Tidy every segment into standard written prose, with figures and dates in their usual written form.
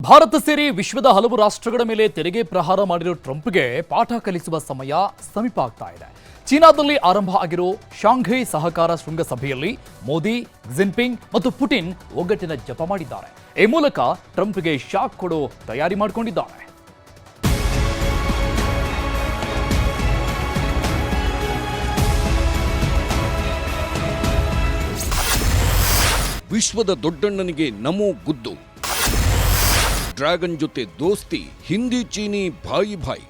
ಭಾರತ ಸೇರಿ ವಿಶ್ವದ ಹಲವು ರಾಷ್ಟ್ರಗಳ ಮೇಲೆ ತೆರಿಗೆ ಪ್ರಹಾರ ಮಾಡಿರೋ ಟ್ರಂಪ್ಗೆ ಪಾಠ ಕಲಿಸುವ ಸಮಯ ಸಮೀಪ ಆಗ್ತಾ ಇದೆ. ಚೀನಾದಲ್ಲಿ ಆರಂಭ ಆಗಿರೋ ಶಾಂಘೈ ಸಹಕಾರ ಶೃಂಗಸಭೆಯಲ್ಲಿ ಮೋದಿ, ಜಿನ್ಪಿಂಗ್ ಮತ್ತು ಪುಟಿನ್ ಒಗ್ಗಟ್ಟಿನ ಜಪ ಮಾಡಿದ್ದಾರೆ. ಈ ಮೂಲಕ ಟ್ರಂಪ್ಗೆ ಶಾಕ್ ಕೊಡೋ ತಯಾರಿ ಮಾಡಿಕೊಂಡಿದ್ದಾರೆ. ವಿಶ್ವದ ದೊಡ್ಡಣ್ಣನಿಗೆ ನಮೋ ಗುದ್ದು. ಡ್ರ್ಯಾಗನ್ ಜೊತೆ ದೋಸ್ತಿ, ಹಿಂದಿ ಚೀನಿ ಭಾಯಿ ಭಾಯಿ.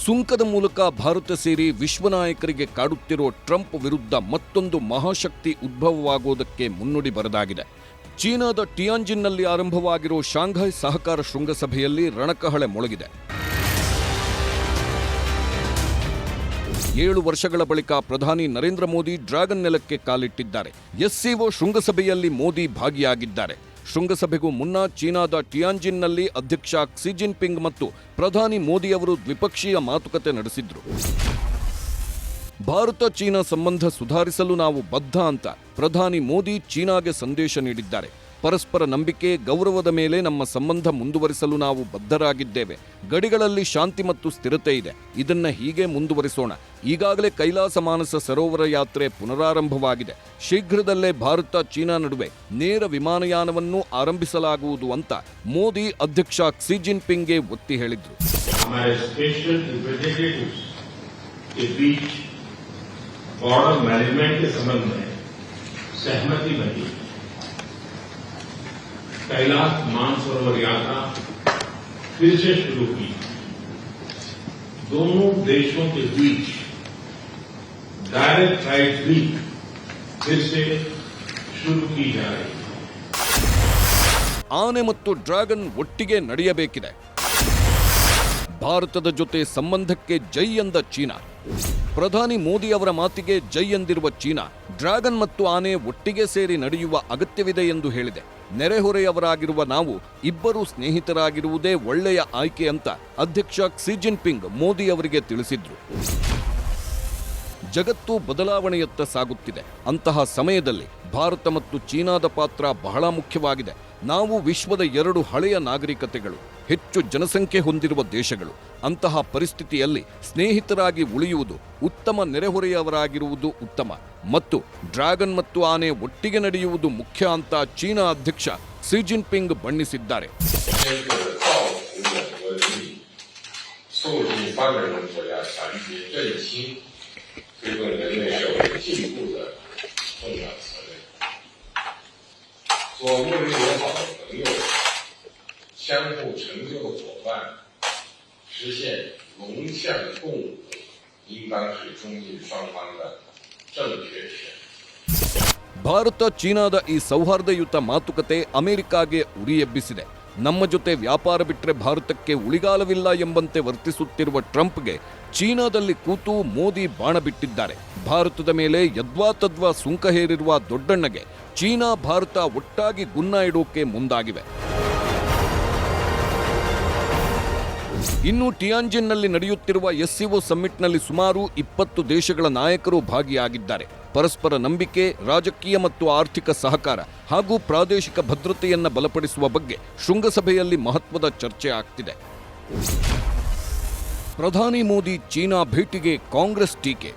ಸುಂಕದ ಮೂಲಕ ಭಾರತ ಸೇರಿ ವಿಶ್ವ ನಾಯಕರಿಗೆ ಕಾಡುತ್ತಿರೋ ಟ್ರಂಪ್ ವಿರುದ್ಧ ಮತ್ತೊಂದು ಮಹಾಶಕ್ತಿ ಉದ್ಭವವಾಗುವುದಕ್ಕೆ ಮುನ್ನುಡಿ ಬರೆದಾಗಿದೆ. ಚೀನಾದ ಟಿಯಾನ್ಜಿನ್ನಲ್ಲಿ ಆರಂಭವಾಗಿರೋ ಶಾಂಘೈ ಸಹಕಾರ ಶೃಂಗಸಭೆಯಲ್ಲಿ ರಣಕಹಳೆ ಮೊಳಗಿದೆ. 7 ವರ್ಷಗಳ ಬಳಿಕ ಪ್ರಧಾನಿ ನರೇಂದ್ರ ಮೋದಿ ಡ್ರ್ಯಾಗನ್ ನೆಲಕ್ಕೆ ಕಾಲಿಟ್ಟಿದ್ದಾರೆ. ಎಸ್ಸಿಒ ಶೃಂಗಸಭೆಯಲ್ಲಿ ಮೋದಿ ಭಾಗಿಯಾಗಿದ್ದಾರೆ. ಶೃಂಗಸಭೆಗೂ ಮುನ್ನ ಚೀನಾದ ಟಿಯಾನ್ಜಿನ್ನಲ್ಲಿ ಅಧ್ಯಕ್ಷ ಕ್ಸಿ ಜಿನ್ಪಿಂಗ್ ಮತ್ತು ಪ್ರಧಾನಿ ಮೋದಿ ಅವರು ದ್ವಿಪಕ್ಷೀಯ ಮಾತುಕತೆ ನಡೆಸಿದ್ರು. ಭಾರತ ಚೀನಾ ಸಂಬಂಧ ಸುಧಾರಿಸಲು ನಾವು ಬದ್ಧ ಅಂತ ಪ್ರಧಾನಿ ಮೋದಿ ಚೀನಾಗೆ ಸಂದೇಶ ನೀಡಿದ್ದಾರೆ. ಪರಸ್ಪರ ನಂಬಿಕೆ, ಗೌರವದ ಮೇಲೆ ನಮ್ಮ ಸಂಬಂಧ ಮುಂದುವರಿಸಲು ನಾವು ಬದ್ಧರಾಗಿದ್ದೇವೆ. ಗಡಿಗಳಲ್ಲಿ ಶಾಂತಿ ಮತ್ತು ಸ್ಥಿರತೆ ಇದೆ. ಇದನ್ನ ಹೀಗೆ ಮುಂದುವರಿಸೋಣ. ಈಗಾಗಲೇ ಕೈಲಾಸ ಮಾನಸ ಸರೋವರ ಯಾತ್ರೆ ಪುನರಾರಂಭವಾಗಿದೆ. ಶೀಘ್ರದಲ್ಲೇ ಭಾರತ ಚೀನಾ ನಡುವೆ ನೇರ ವಿಮಾನಯಾನವನ್ನು ಆರಂಭಿಸಲಾಗುವುದು ಅಂತ ಮೋದಿ ಅಧ್ಯಕ್ಷ ಕ್ಸಿ ಜಿನ್ಪಿಂಗ್ಗೆ ಒತ್ತಿ ಹೇಳಿದ್ರು. कैलाश मानसरोवर यात्रा फिर से शुरू की. दोनों देशों के बीच डायरेक्ट फ्लाइट भी फिर से शुरू की जा रही है. ಆನೆ ಮತ್ತು ಡ್ರ್ಯಾಗನ್ ಒಟ್ಟಿಗೆ ನಡೆಯಬೇಕಿದೆ. ಭಾರತದ ಜೊತೆ ಸಂಬಂಧಕ್ಕೆ ಜೈ ಎಂದ ಚೀನಾ. ಪ್ರಧಾನಿ ಮೋದಿ ಅವರ ಮಾತಿಗೆ ಜೈ ಎಂದಿರುವ ಚೀನಾ ಡ್ರ್ಯಾಗನ್ ಮತ್ತು ಆನೆ ಒಟ್ಟಿಗೆ ಸೇರಿ ನಡೆಯುವ ಅಗತ್ಯವಿದೆ ಎಂದು ಹೇಳಿದೆ. ನೆರೆಹೊರೆಯವರಾಗಿರುವ ನಾವು ಇಬ್ಬರೂ ಸ್ನೇಹಿತರಾಗಿರುವುದೇ ಒಳ್ಳೆಯ ಆಯ್ಕೆ ಅಂತ ಅಧ್ಯಕ್ಷ ಕ್ಸಿ ಜಿನ್ಪಿಂಗ್ ಮೋದಿ ಅವರಿಗೆ ತಿಳಿಸಿದ್ರು. ಜಗತ್ತು ಬದಲಾವಣೆಯತ್ತ ಸಾಗುತ್ತಿದೆ. ಅಂತಹ ಸಮಯದಲ್ಲಿ ಭಾರತ ಮತ್ತು ಚೀನಾದ ಪಾತ್ರ ಬಹಳ ಮುಖ್ಯವಾಗಿದೆ. ನಾವು ವಿಶ್ವದ 2 ಹಳೆಯ ನಾಗರಿಕತೆಗಳು, ಹೆಚ್ಚು ಜನಸಂಖ್ಯೆ ಹೊಂದಿರುವ ದೇಶಗಳು. ಅಂತಹ ಪರಿಸ್ಥಿತಿಯಲ್ಲಿ ಸ್ನೇಹಿತರಾಗಿ ಉಳಿಯುವುದು ಉತ್ತಮ, ನೆರೆಹೊರೆಯವರಾಗಿರುವುದು ಉತ್ತಮ ಮತ್ತು ಡ್ರ್ಯಾಗನ್ ಮತ್ತು ಆನೆ ಒಟ್ಟಿಗೆ ನಡೆಯುವುದು ಮುಖ್ಯ ಅಂತ ಚೀನಾ ಅಧ್ಯಕ್ಷ ಕ್ಸಿ ಜಿನ್ಪಿಂಗ್ ಬಣ್ಣಿಸಿದ್ದಾರೆ. ಭಾರತ ಚೀನಾದ ಈ ಸೌಹಾರ್ದಯುತ ಮಾತುಕತೆ ಅಮೆರಿಕಾಗೆ ಉರಿ ಎಬ್ಬಿಸಿದೆ. ನಮ್ಮ ಜೊತೆ ವ್ಯಾಪಾರ ಬಿಟ್ಟರೆ ಭಾರತಕ್ಕೆ ಉಳಿಗಾಲವಿಲ್ಲ ಎಂಬಂತೆ ವರ್ತಿಸುತ್ತಿರುವ ಟ್ರಂಪ್ಗೆ ಚೀನಾದಲ್ಲಿ ಕೂತು ಮೋದಿ ಬಾಣ ಬಿಟ್ಟಿದ್ದಾರೆ. ಭಾರತದ ಮೇಲೆ ಯದ್ವಾತದ್ವಾ ಸುಂಕ ಹೇರಿರುವ ದೊಡ್ಡಣ್ಣಗೆ ಚೀನಾ, ಭಾರತ ಒಟ್ಟಾಗಿ ಗುನ್ನ ಇಡೋಕೆ ಮುಂದಾಗಿವೆ. ಇನ್ನು ಟಿಯಾನ್ಜಿನ್ನಲ್ಲಿ ನಡೆಯುತ್ತಿರುವ ಎಸ್ಸಿಒ ಸಮ್ಮಿಟ್ನಲ್ಲಿ ಸುಮಾರು 20 ದೇಶಗಳ ನಾಯಕರು ಭಾಗಿಯಾಗಿದ್ದಾರೆ. ಪರಸ್ಪರ ನಂಬಿಕೆ, ರಾಜಕೀಯ ಮತ್ತು ಆರ್ಥಿಕ ಸಹಕಾರ ಹಾಗೂ ಪ್ರಾದೇಶಿಕ ಭದ್ರತೆಯನ್ನು ಬಲಪಡಿಸುವ ಬಗ್ಗೆ ಶೃಂಗಸಭೆಯಲ್ಲಿ ಮಹತ್ವದ ಚರ್ಚೆ ಆಗ್ತಿದೆ. ಪ್ರಧಾನಿ ಮೋದಿ ಚೀನಾ ಭೇಟಿಗೆ ಕಾಂಗ್ರೆಸ್ ಟೀಕೆ.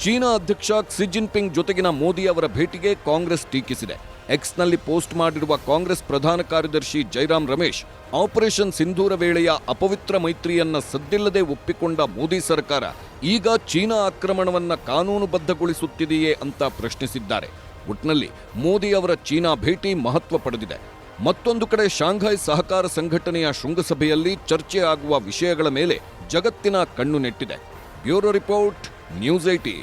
ಚೀನಾ ಅಧ್ಯಕ್ಷ ಕ್ಸಿ ಜಿನ್ಪಿಂಗ್ ಜೊತೆಗಿನ ಮೋದಿ ಅವರ ಭೇಟಿಗೆ ಕಾಂಗ್ರೆಸ್ ಟೀಕಿಸಿದೆ. ಎಕ್ಸ್ನಲ್ಲಿ ಪೋಸ್ಟ್ ಮಾಡಿರುವ ಕಾಂಗ್ರೆಸ್ ಪ್ರಧಾನ ಕಾರ್ಯದರ್ಶಿ ಜೈರಾಮ್ ರಮೇಶ್, ಆಪರೇಷನ್ ಸಿಂಧೂರ ವೇಳೆಯ ಅಪವಿತ್ರ ಮೈತ್ರಿಯನ್ನ ಸದ್ದಿಲ್ಲದೆ ಒಪ್ಪಿಕೊಂಡ ಮೋದಿ ಸರ್ಕಾರ ಈಗ ಚೀನಾ ಆಕ್ರಮಣವನ್ನ ಕಾನೂನುಬದ್ಧಗೊಳಿಸುತ್ತಿದೆಯೇ ಅಂತ ಪ್ರಶ್ನಿಸಿದ್ದಾರೆ. ಒಟ್ನಲ್ಲಿ ಮೋದಿ ಅವರ ಚೀನಾ ಭೇಟಿ ಮಹತ್ವ ಪಡೆದಿದೆ. ಮತ್ತೊಂದು ಕಡೆ ಶಾಂಘೈ ಸಹಕಾರ ಸಂಘಟನೆಯ ಶೃಂಗಸಭೆಯಲ್ಲಿ ಚರ್ಚೆ ಆಗುವ ವಿಷಯಗಳ ಮೇಲೆ ಜಗತ್ತಿನ ಕಣ್ಣು ನೆಟ್ಟಿದೆ. Bureau report, news 18.